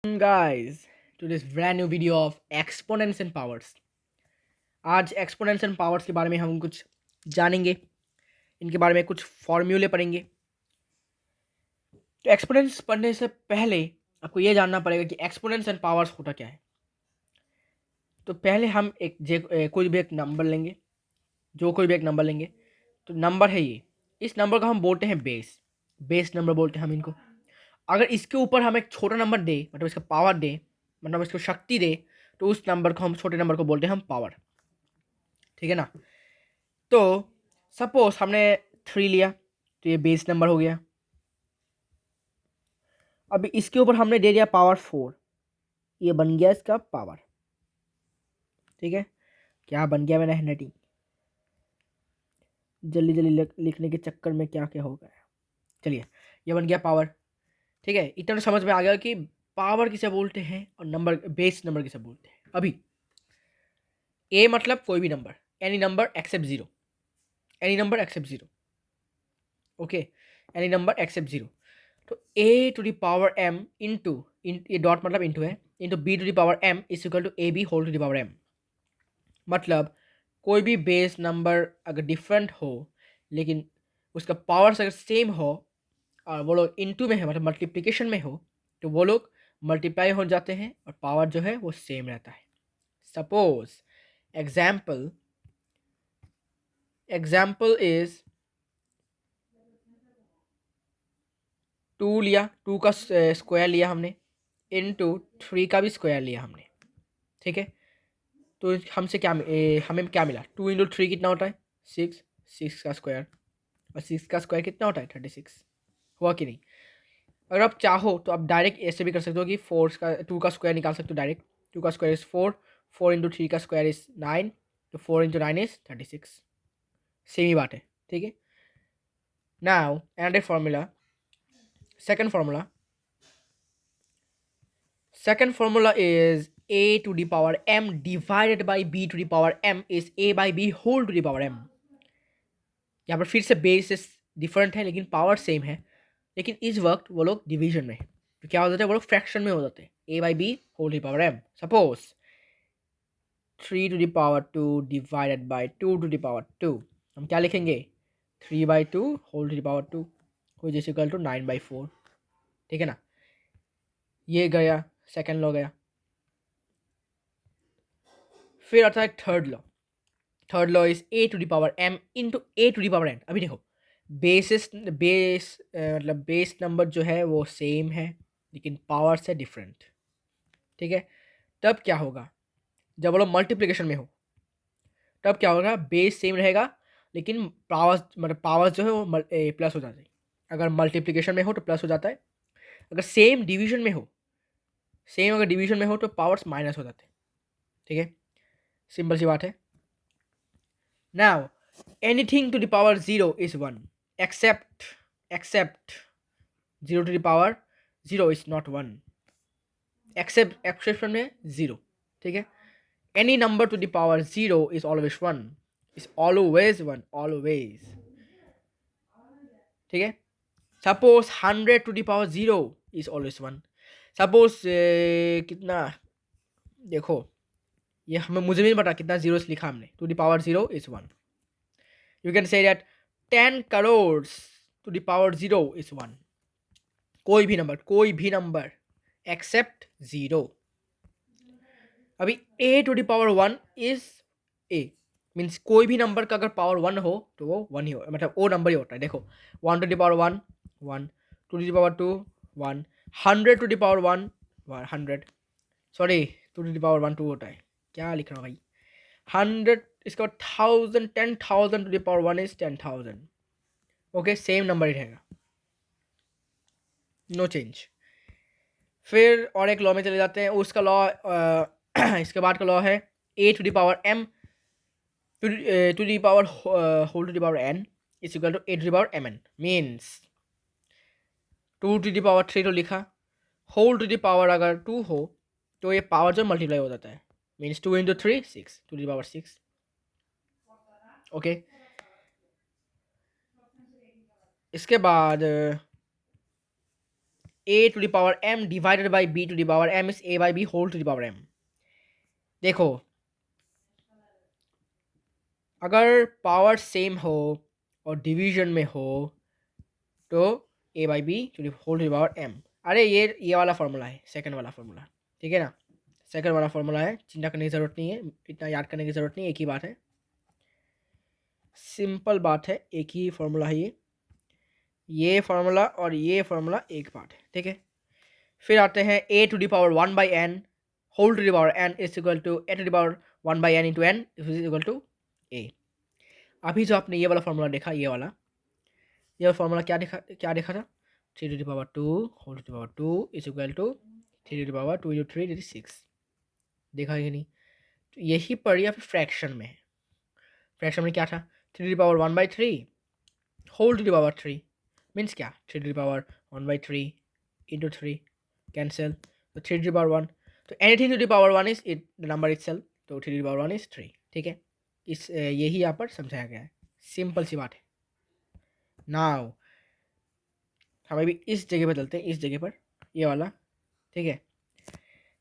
Guys, to this brand new video of exponents and powers. आज exponents and powers के बारे में हम कुछ जानेंगे, इनके बारे में कुछ फॉर्मूले पढ़ेंगे। तो एक्सपोनेंट्स पढ़ने से पहले आपको ये जानना पड़ेगा कि एक्सपोनेंट्स एंड पावर्स होता क्या है। तो पहले हम कोई भी एक नंबर लेंगे, कोई भी एक नंबर लेंगे। तो नंबर है ये, इस नंबर को हम बोलते हैं बेस नंबर बोलते हैं हम इनको। अगर इसके ऊपर हम एक छोटा नंबर दे, मतलब इसका पावर दे, मतलब इसको शक्ति दे, तो उस नंबर को हम छोटे नंबर को बोलते हैं हम पावर। ठीक है ना। तो सपोज हमने 3 लिया, तो ये बेस नंबर हो गया। अब इसके ऊपर हमने दे दिया पावर 4, ये बन गया इसका पावर। ठीक है, क्या बन गया मेरा हैंडराइटिंग, जल्दी जल्दी लिखने के चक्कर में क्या क्या हो गया। चलिए, ये बन गया पावर। ठीक है, इतना तो समझ में आ गया कि पावर किसे बोलते हैं और नंबर, बेस नंबर किसे बोलते हैं। अभी ए मतलब कोई भी number, any number except zero, any number except zero. Okay, any number except zero. तो A to the power M into, ये डॉट मतलब इंटू है, into B to the power M is equal to A B whole to the power M. मतलब कोई भी base number अगर different हो लेकिन उसका पावर्स अगर सेम हो और वो लोग इंटू में है, मतलब मल्टीप्लिकेशन में हो, तो वो लोग मल्टीप्लाई हो जाते हैं और पावर जो है वो सेम रहता है। सपोज एग्जाम्पल इज 2 लिया, 2 का स्क्वायर लिया हमने, इनटू 3 का भी स्क्वायर लिया हमने। ठीक है, तो हमसे हमें क्या मिला, 2 इंटू 3 कितना होता है 6, 6 का स्क्वायर, और 6 का स्क्वायर कितना होता है 36। हुआ कि नहीं। अगर आप चाहो तो आप डायरेक्ट ऐसे भी कर सकते हो कि 2 का स्क्वायर निकाल सकते हो डायरेक्ट। 2 का स्क्वायर इज 4, 4 इंटू 3 का स्क्वायर इज 9, तो 4 इंटू 9 इज 36। सेम ही बात है। ठीक है, now and formula, second formula second formula is a to the power m divided by b to the power m is a by b whole to the power m। यहाँ पर फिर से basis different है लेकिन power same है, लेकिन इस वक्त वो लोग डिवीजन में है, तो क्या हो जाता है, वो लोग फ्रैक्शन में हो जाते हैं। a by b whole to the power m। Suppose 3 to the power 2 divided by 2 to the power 2, हम क्या लिखेंगे 3 by 2 whole to the power 2 which is equal to 9 by 4। ठीक है ना, ये गया सेकेंड लॉ गया। फिर आता है third law is a to the power M into a to the power n. अभी देखो, मतलब बेस नंबर जो है वो सेम है लेकिन पावर से डिफरेंट। ठीक है, तब क्या होगा, जब वो लोग मल्टीप्लिकेशन में हो तब क्या होगा, बेस सेम रहेगा लेकिन पावर्स जो है वो प्लस हो जाता है। अगर मल्टीप्लिकेशन में हो तो प्लस हो जाता है, अगर सेम डिवीजन में हो तो पावर्स माइनस हो जाते हैं। ठीक है, सिंपल सी बात है। Now, anything to the power 0 is 1, except 0 to the power 0 is not 1, except exception में 0। ठीक है, any number to the power 0 is always 1, is always 1, always। ठीक है, suppose 100 to the power 0 is always 1। Suppose कितना, देखो ये मुझे भी नहीं पता कितना जीरोस लिखा हमने, to the power 0 is 1। You can say that 10 crores to the power 0 is 1। कोई भी नंबर एक्सेप्ट 0। अभी a to the power 1 is a, means कोई भी नंबर का अगर पावर 1 हो तो वो 1 ही हो, मतलब वो नंबर ही होता है। देखो 1 to the power 1 1, 2 to the power 2 1, 100 to the power 1 100, sorry 2 to the power 1 2 होता है, क्या लिख रहा हूँ भाई, 100, इसका 1000, 10,000 to the power 1 is 10,000। Okay, same number ही रहेगा, नो चेंज। फिर और एक लॉ में चले जाते हैं, उसका लॉ इसके बाद का लॉ है A to the power M to the power whole to the power N is equal to A to the power M N. Means 2 to the power 3 तो लिखा, होल टू द पावर अगर 2 हो तो ये power जो multiply हो जाता है, means 2 into 3 6 to the power 6। Okay, इसके बाद a to the power m divided by b to the power m is a by b whole to the power m. देखो अगर पावर सेम हो और डिवीजन में हो तो a by b to the whole to the power m. अरे ये वाला फॉर्मूला है, सेकंड वाला फॉर्मूला, ठीक है ना. सेकंड वाला फॉर्मूला है, चिंता करने की ज़रूरत नहीं है, इतना याद करने की ज़रूरत नहीं, एक ही बात है, सिंपल बात है, एक ही फॉर्मूला है ये फार्मूला और ये फार्मूला एक बात है, ठीक है. फिर आते हैं a to the power 1 by n whole to the power n is equal to a to the power 1 by n into n is equal to a. अभी जो आपने ये वाला फार्मूला देखा, ये फार्मूला क्या देखा था, 3 to the power 2 whole to the power 2 is equal to 3 to the power 2 into 3 is 6. देखा कि नहीं. तो यही पर या फिर फ्रैक्शन में है. फ्रैक्शन में क्या था, 3 to the power 1 by 3 whole to the power 3 means क्या, 3 to the power 1 by 3 into 3 cancel, तो 3 टू द पावर 1, तो anything to the power 1 is it the number itself, तो 3 टू द पावर 1 इज 3, ठीक है. इस यही यहाँ पर समझाया गया है, सिंपल सी बात है. नाउ हम अभी इस जगह पर चलते हैं, इस जगह पर ये वाला, ठीक है.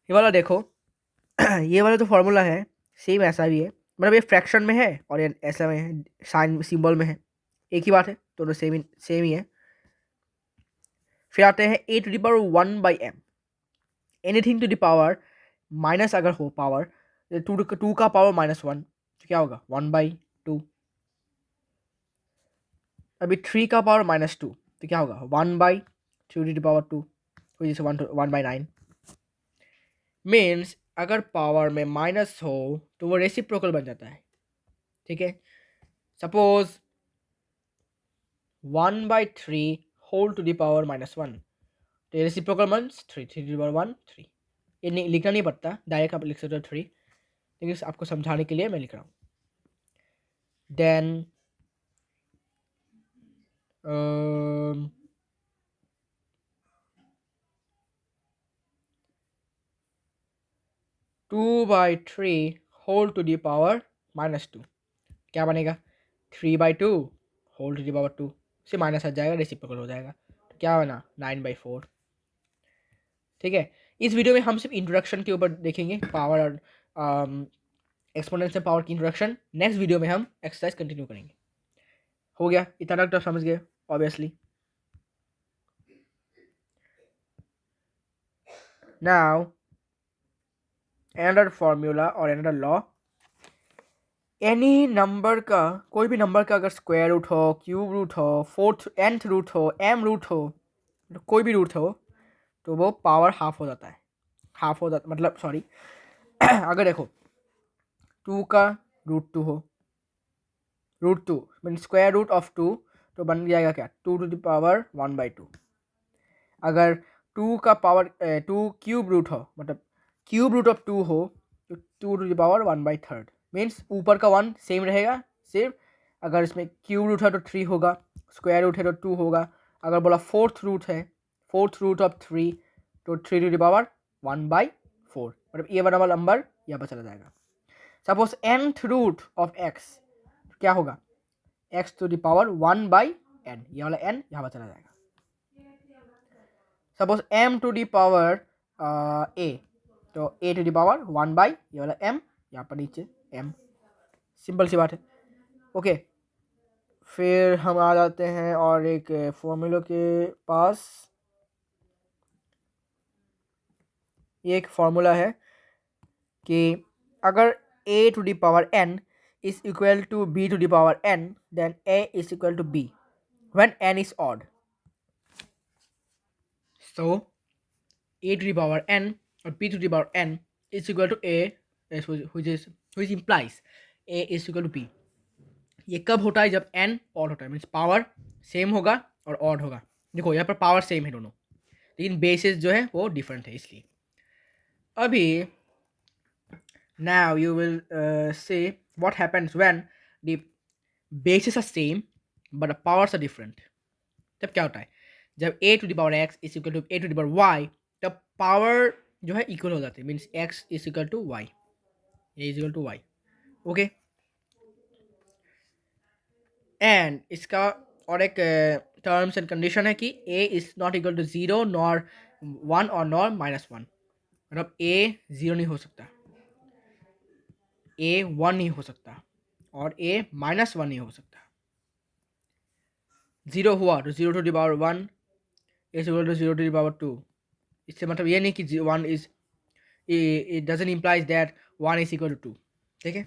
ये वाला देखो ये वाला जो फॉर्मूला है सेम ऐसा भी है, मतलब ये फ्रैक्शन में है और ये ऐसा में है, साइन सिंबल में है, एक ही बात है, दोनों सेम ही है. फिर आते हैं a to the power 1 by m, anything to the power minus अगर हो पावर, टू का पावर -1 तो क्या होगा 1/2. अभी 3 का पावर -2 तो क्या होगा 1/2 टू द पावर 2, जैसे 1/9. मीन्स अगर पावर में माइनस हो तो वो रेसिप्रोकल बन जाता है, ठीक है. Suppose 1/3 whole to the power -1 तो ये reciprocal means 3 to the power 1 3. ये नहीं लिखना नहीं पड़ता, डायरेक्ट आप लिख सकते हो 3, लेकिन आपको समझाने के लिए मैं लिख रहा हूँ. Then 2/3 whole to the power -2 क्या बनेगा, 3/2 होल टू द पावर 2 से माइनस हट जाएगा, रेसिप्रोकल हो जाएगा, तो क्या बना 9/4, ठीक है. इस वीडियो में हम सिर्फ इंट्रोडक्शन के ऊपर देखेंगे, पावर और एक्सपोनेंशियल पावर की इंट्रोडक्शन. नेक्स्ट वीडियो में हम एक्सरसाइज कंटिन्यू करेंगे. हो गया इतना तक तो समझ गए ऑब्वियसली. नाउ another formula और another law, एनी नंबर का, कोई भी नंबर का अगर स्क्वायर रूट हो, क्यूब रूट हो, फोर्थ nth रूट हो, m रूट हो, तो कोई भी रूट हो तो वो पावर हाफ हो जाता है. हाफ हो जाता मतलब सॉरी अगर देखो 2 का √2 हो, √2 मीन स्क्वायर रूट ऑफ 2 तो बन जाएगा क्या 2 टू द पावर 1/2. अगर 2 का पावर 2 क्यूब रूट हो, मतलब क्यूब रूट ऑफ 2 हो तो 2 टू द पावर 1/3 मीन्स ऊपर का 1 सेम रहेगा सिर्फ. अगर इसमें क्यूब रूट है तो 3 होगा, स्क्वायर रूट है तो 2 होगा. अगर बोला फोर्थ रूट है, फोर्थ रूट ऑफ 3 तो 3 टू द पावर 1/4, मतलब ये वाला नंबर यहाँ पर चला जाएगा. Suppose nth root of x तो क्या होगा x to the power 1/n, ये वाला n यहाँ पर चला जाएगा. Suppose m to the power a तो a टू द पावर 1 ये वाला m यहाँ पर नीचे m, सिंपल सी बात है. ओके फिर हम आ जाते हैं और एक फॉर्मूला के पास. ये एक फॉर्मूला है कि अगर a to the power n is equal to b to the power n then a is equal to b when n is odd. So a to the power n or b to the power n is equal to a which implies a is equal to b. ये कब होता है, जब n odd होता है, means power same होगा और odd होगा. देखो यहाँ पर पावर सेम है दोनों, लेकिन बेसिस जो है वो डिफरेंट है, इसलिए. अभी now you will see what happens when the bases are same but the powers are different. तब क्या होता है, जब a to the power x is equal to a to the power y तब पावर जो है इक्वल हो जाती है, means x is equal to y, a is equal to y. Okay and इसका और एक टर्म्स एंड कंडीशन है कि A is not equal to 0 nor 1 और नॉर -1, मतलब ए 0 नहीं हो सकता, ए 1 नहीं हो सकता और ए -1 नहीं हो सकता। 0 हुआ तो 0 to the power 1 is equal to 0 to the power 2। इससे मतलब ये नहीं कि 1 is, it doesn't implies that 1 is equal to 2। ठीक है,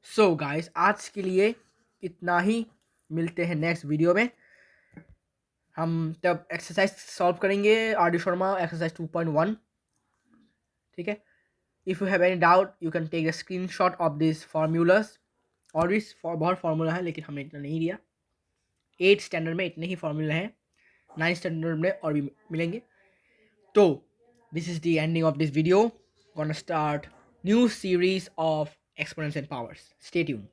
सो गाइस आज के लिए इतना ही, मिलते हैं नेक्स्ट वीडियो में। हम तब एक्सरसाइज सॉल्व करेंगे आर डी शर्मा एक्सरसाइज 2.1। ठीक है, if you have any doubt you can take the screen shot of this formulas. और भी बहुत फार्मूला है लेकिन हमने इतना नहीं दिया। 8th स्टैंडर्ड में इतने ही फार्मूला हैं, 9th स्टैंडर्ड में और भी मिलेंगे। तो this is the ending of this video, gonna start new series of exponents and powers. Stay tune.